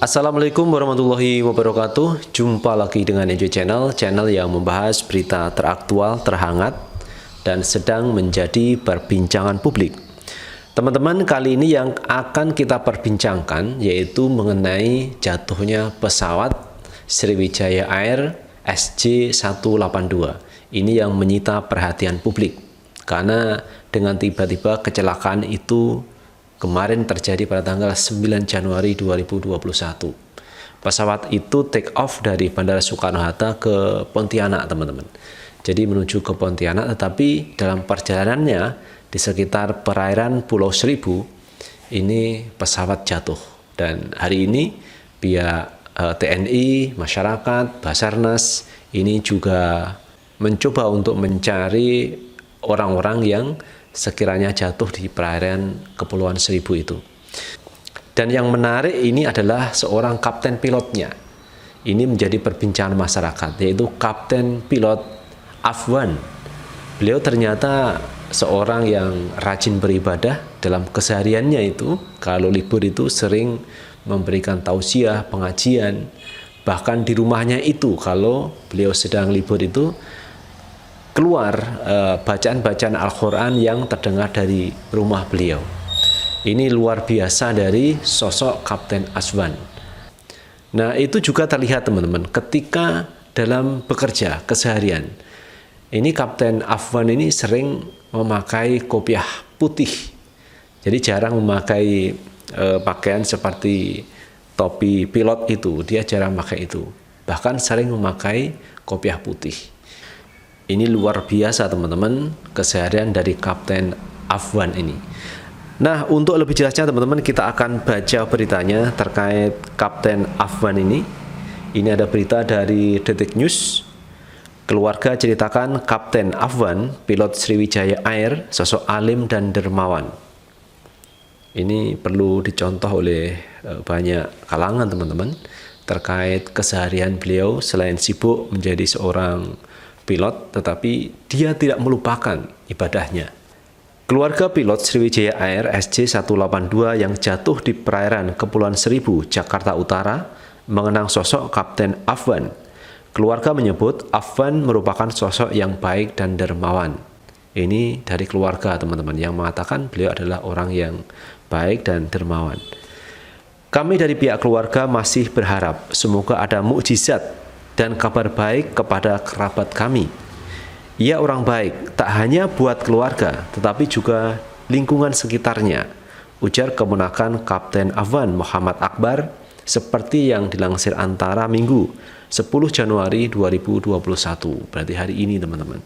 Assalamualaikum warahmatullahi wabarakatuh. Jumpa lagi dengan Enjoy Channel, channel yang membahas berita teraktual, terhangat, dan sedang menjadi perbincangan publik. Teman-teman, kali ini yang akan kita perbincangkan yaitu mengenai jatuhnya pesawat Sriwijaya Air SJ182. Ini yang menyita perhatian publik karena dengan tiba-tiba kecelakaan itu kemarin terjadi pada tanggal 9 Januari 2021. Pesawat itu take off dari Bandara Soekarno-Hatta ke Pontianak, teman-teman. Jadi menuju ke Pontianak, tetapi dalam perjalanannya di sekitar perairan Pulau Seribu, ini pesawat jatuh. Dan hari ini pihak TNI, masyarakat, Basarnas, ini juga mencoba untuk mencari orang-orang yang sekiranya jatuh di perairan Kepulauan Seribu itu. Dan yang menarik ini adalah seorang kapten pilotnya. Ini menjadi perbincangan masyarakat, yaitu Kapten Pilot Afwan. Beliau ternyata seorang yang rajin beribadah. Dalam kesehariannya itu, kalau libur itu sering memberikan tausiah, pengajian. Bahkan di rumahnya itu, kalau beliau sedang libur itu, keluar bacaan-bacaan Al-Quran yang terdengar dari rumah beliau. Ini luar biasa dari sosok Kapten Afwan. Nah, itu juga terlihat, teman-teman, ketika dalam bekerja keseharian. Ini Kapten Afwan ini sering memakai kopiah putih. Jadi jarang memakai pakaian seperti topi pilot itu. Dia jarang pakai itu. Bahkan sering memakai kopiah putih. Ini luar biasa, teman-teman, keseharian dari Kapten Afwan ini. Nah, untuk lebih jelasnya, teman-teman, kita akan baca beritanya terkait Kapten Afwan ini. Ini ada berita dari Detik News. Keluarga ceritakan Kapten Afwan, pilot Sriwijaya Air, sosok alim dan dermawan. Ini perlu dicontoh oleh banyak kalangan, teman-teman, terkait keseharian beliau. Selain sibuk menjadi seorang pilot, tetapi dia tidak melupakan ibadahnya. Keluarga pilot Sriwijaya Air SJ182 yang jatuh di perairan Kepulauan Seribu, Jakarta Utara, mengenang sosok Kapten Afwan. Keluarga menyebut Afwan merupakan sosok yang baik dan dermawan. Ini dari keluarga, teman-teman, yang mengatakan beliau adalah orang yang baik dan dermawan. Kami dari pihak keluarga masih berharap semoga ada mukjizat dan kabar baik kepada kerabat kami. Ia orang baik, tak hanya buat keluarga, tetapi juga lingkungan sekitarnya, ujar keponakan Kapten Afwan, Muhammad Akbar, seperti yang dilansir Antara Minggu 10 Januari 2021, berarti hari ini, teman-teman.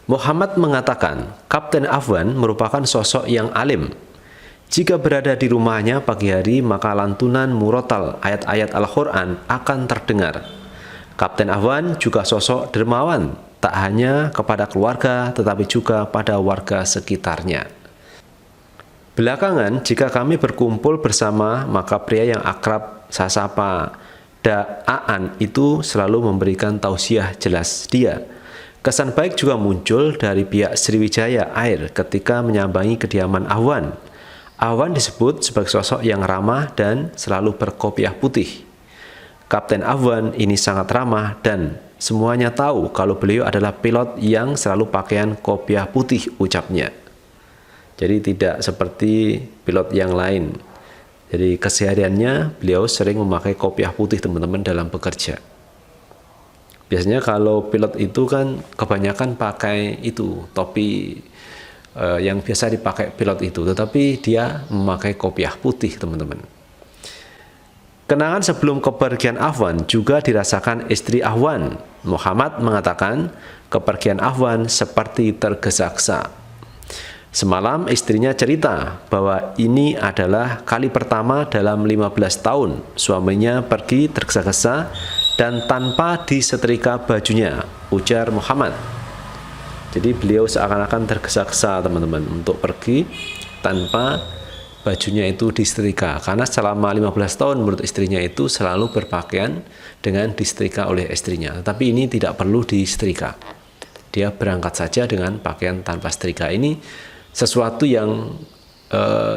Muhammad mengatakan, Kapten Afwan merupakan sosok yang alim. Jika berada di rumahnya pagi hari, maka lantunan murotal ayat-ayat Al-Quran akan terdengar. Kapten Afwan juga sosok dermawan, tak hanya kepada keluarga, tetapi juga pada warga sekitarnya. Belakangan, jika kami berkumpul bersama, maka pria yang akrab saya sapa Da'aan itu selalu memberikan tausiah jelas dia. Kesan baik juga muncul dari pihak Sriwijaya Air ketika menyambangi kediaman Afwan. Afwan disebut sebagai sosok yang ramah dan selalu berkopiah putih. Kapten Afwan ini sangat ramah dan semuanya tahu kalau beliau adalah pilot yang selalu pakaian kopiah putih, ucapnya. Jadi tidak seperti pilot yang lain. Jadi kesehariannya beliau sering memakai kopiah putih, teman-teman, dalam bekerja. Biasanya kalau pilot itu kan kebanyakan pakai itu, topi yang biasa dipakai pilot itu, tetapi dia memakai kopiah putih, teman-teman. Kenangan sebelum kepergian Afwan juga dirasakan istri Afwan. Muhammad mengatakan kepergian Afwan seperti tergesa-gesa. Semalam istrinya cerita bahwa ini adalah kali pertama dalam 15 tahun suaminya pergi tergesa-gesa dan tanpa disetrika bajunya, ujar Muhammad. Jadi beliau seakan-akan tergesa-gesa, teman-teman, untuk pergi tanpa bajunya itu disetrika, karena selama 15 tahun menurut istrinya itu selalu berpakaian dengan disetrika oleh istrinya, tapi ini tidak perlu disetrika. Dia berangkat saja dengan pakaian tanpa setrika. Ini sesuatu yang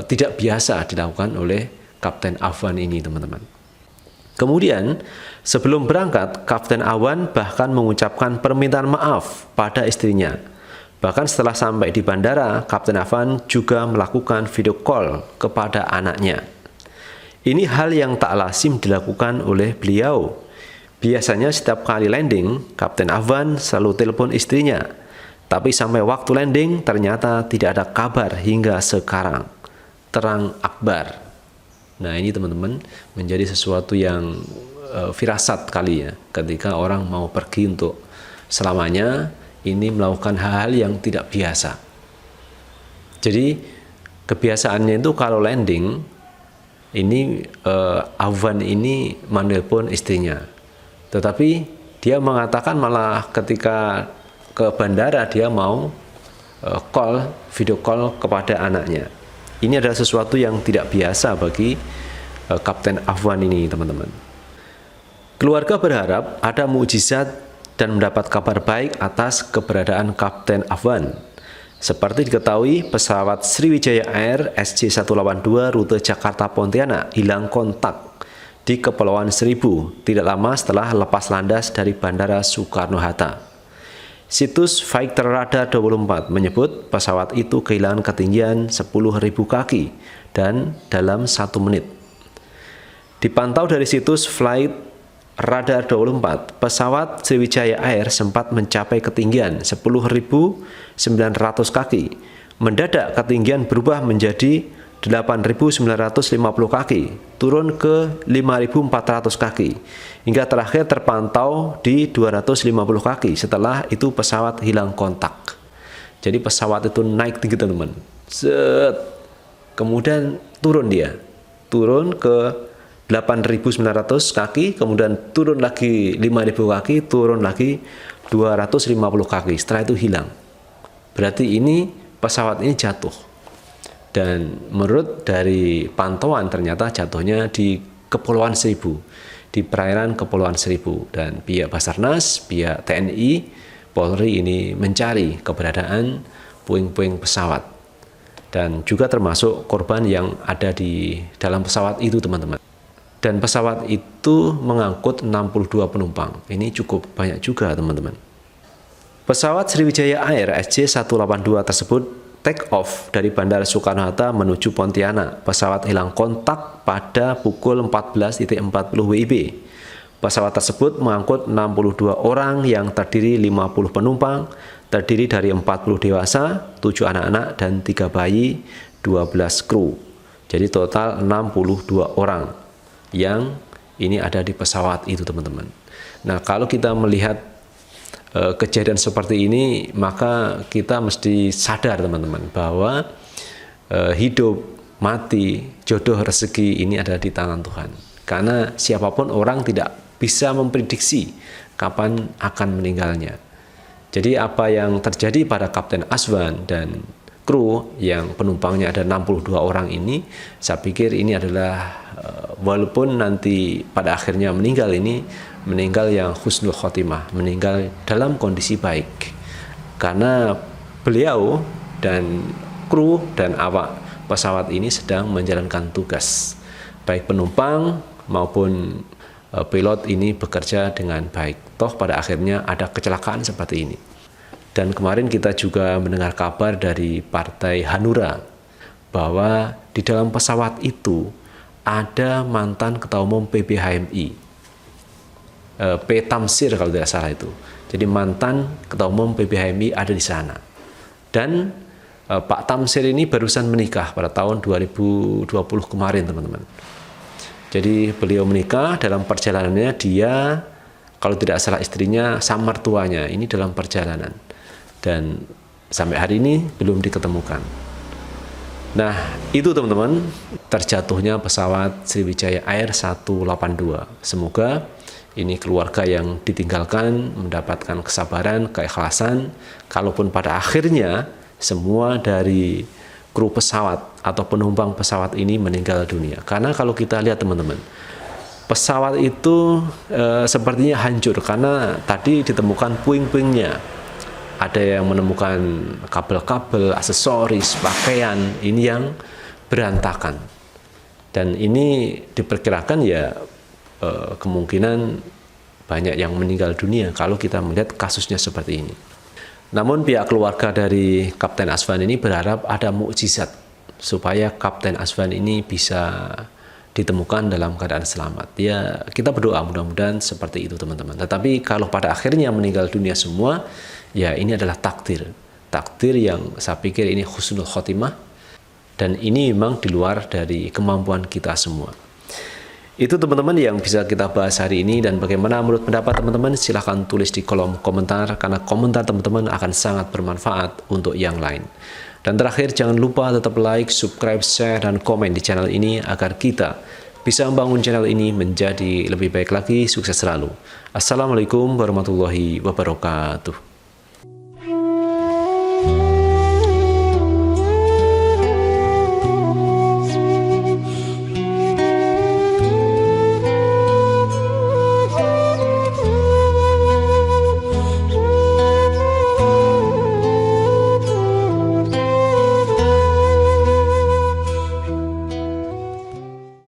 tidak biasa dilakukan oleh Kapten Afwan ini, teman-teman. Kemudian, sebelum berangkat, Kapten Afwan bahkan mengucapkan permintaan maaf pada istrinya. Bahkan setelah sampai di bandara, Kapten Afwan juga melakukan video call kepada anaknya. Ini hal yang tak lazim dilakukan oleh beliau. Biasanya setiap kali landing, Kapten Afwan selalu telepon istrinya. Tapi sampai waktu landing, ternyata tidak ada kabar hingga sekarang. Terang akbar. Nah, ini teman-teman menjadi sesuatu yang firasat kali ya, ketika orang mau pergi untuk selamanya, ini melakukan hal-hal yang tidak biasa. Jadi kebiasaannya itu kalau landing, ini Afwan ini menelpon istrinya. Tetapi dia mengatakan malah ketika ke bandara dia mau video call kepada anaknya. Ini adalah sesuatu yang tidak biasa bagi Kapten Afwan ini, teman-teman. Keluarga berharap ada mukjizat dan mendapat kabar baik atas keberadaan Kapten Afwan. Seperti diketahui, pesawat Sriwijaya Air SJ182 rute Jakarta Pontianak hilang kontak di Kepulauan Seribu tidak lama setelah lepas landas dari Bandara Soekarno-Hatta. Situs Fighter Radar 24 menyebut pesawat itu kehilangan ketinggian 10.000 kaki dan dalam 1 menit. Dipantau dari situs Flight Radar 24, pesawat Sriwijaya Air sempat mencapai ketinggian 10.900 kaki. Mendadak ketinggian berubah menjadi 8.950 kaki, turun ke 5.400 kaki, hingga terakhir terpantau di 250 kaki. Setelah itu pesawat hilang kontak. Jadi pesawat itu naik tinggi, teman-teman. Kemudian turun ke 8.900 kaki, kemudian turun lagi 5.000 kaki, turun lagi 250 kaki. Setelah itu hilang. Berarti ini pesawat ini jatuh. Dan menurut dari pantauan ternyata jatuhnya di Kepulauan Seribu, di perairan Kepulauan Seribu. Dan pihak Basarnas, pihak TNI, Polri ini mencari keberadaan puing-puing pesawat. Dan juga termasuk korban yang ada di dalam pesawat itu, teman-teman. Dan pesawat itu mengangkut 62 penumpang. Ini cukup banyak juga, teman-teman. Pesawat Sriwijaya Air SJ182 tersebut take off dari Bandara Soekarno-Hatta menuju Pontianak. Pesawat hilang kontak pada pukul 14.40 WIB. Pesawat tersebut mengangkut 62 orang yang terdiri 50 penumpang, terdiri dari 40 dewasa, 7 anak-anak, dan 3 bayi, 12 kru. Jadi total 62 orang yang ini ada di pesawat itu, teman-teman. Nah, kalau kita melihat kejadian seperti ini, maka kita mesti sadar, teman-teman, bahwa hidup, mati, jodoh, rezeki ini ada di tangan Tuhan. Karena siapapun orang tidak bisa memprediksi kapan akan meninggalnya. Jadi apa yang terjadi pada Kapten Afwan dan kru yang penumpangnya ada 62 orang ini, saya pikir ini adalah walaupun nanti pada akhirnya meninggal, ini meninggal yang husnul khotimah, meninggal dalam kondisi baik, karena beliau dan kru dan awak pesawat ini sedang menjalankan tugas, baik penumpang maupun pilot ini bekerja dengan baik. Toh pada akhirnya ada kecelakaan seperti ini. Dan kemarin kita juga mendengar kabar dari Partai Hanura bahwa di dalam pesawat itu ada mantan Ketua Umum PBHMI, P. Tamsir kalau tidak salah itu. Jadi mantan Ketua Umum PBHMI ada di sana. Dan Pak Tamsir ini barusan menikah pada tahun 2020 kemarin, teman-teman. Jadi beliau menikah, dalam perjalanannya dia, kalau tidak salah istrinya sama mertuanya, ini dalam perjalanan. Dan sampai hari ini belum diketemukan. Nah, itu teman-teman, terjatuhnya pesawat Sriwijaya Air 182. Semoga ini keluarga yang ditinggalkan mendapatkan kesabaran, keikhlasan, kalaupun pada akhirnya semua dari kru pesawat atau penumpang pesawat ini meninggal dunia. Karena kalau kita lihat, teman-teman, pesawat itu sepertinya hancur karena tadi ditemukan puing-puingnya. Ada yang menemukan kabel-kabel, aksesoris, pakaian, ini yang berantakan. Dan ini diperkirakan ya kemungkinan banyak yang meninggal dunia kalau kita melihat kasusnya seperti ini. Namun pihak keluarga dari Kapten Azwan ini berharap ada mukjizat supaya Kapten Azwan ini bisa ditemukan dalam keadaan selamat. Ya, kita berdoa mudah-mudahan seperti itu teman-teman. Tetapi kalau pada akhirnya meninggal dunia semua, ya ini adalah takdir. Takdir yang saya pikir ini husnul khotimah, dan ini memang di luar dari kemampuan kita semua. Itu teman-teman yang bisa kita bahas hari ini, dan bagaimana menurut pendapat teman-teman silahkan tulis di kolom komentar, karena komentar teman-teman akan sangat bermanfaat untuk yang lain. Dan terakhir, jangan lupa tetap like, subscribe, share, dan komen di channel ini agar kita bisa membangun channel ini menjadi lebih baik lagi. Sukses selalu. Assalamualaikum warahmatullahi wabarakatuh.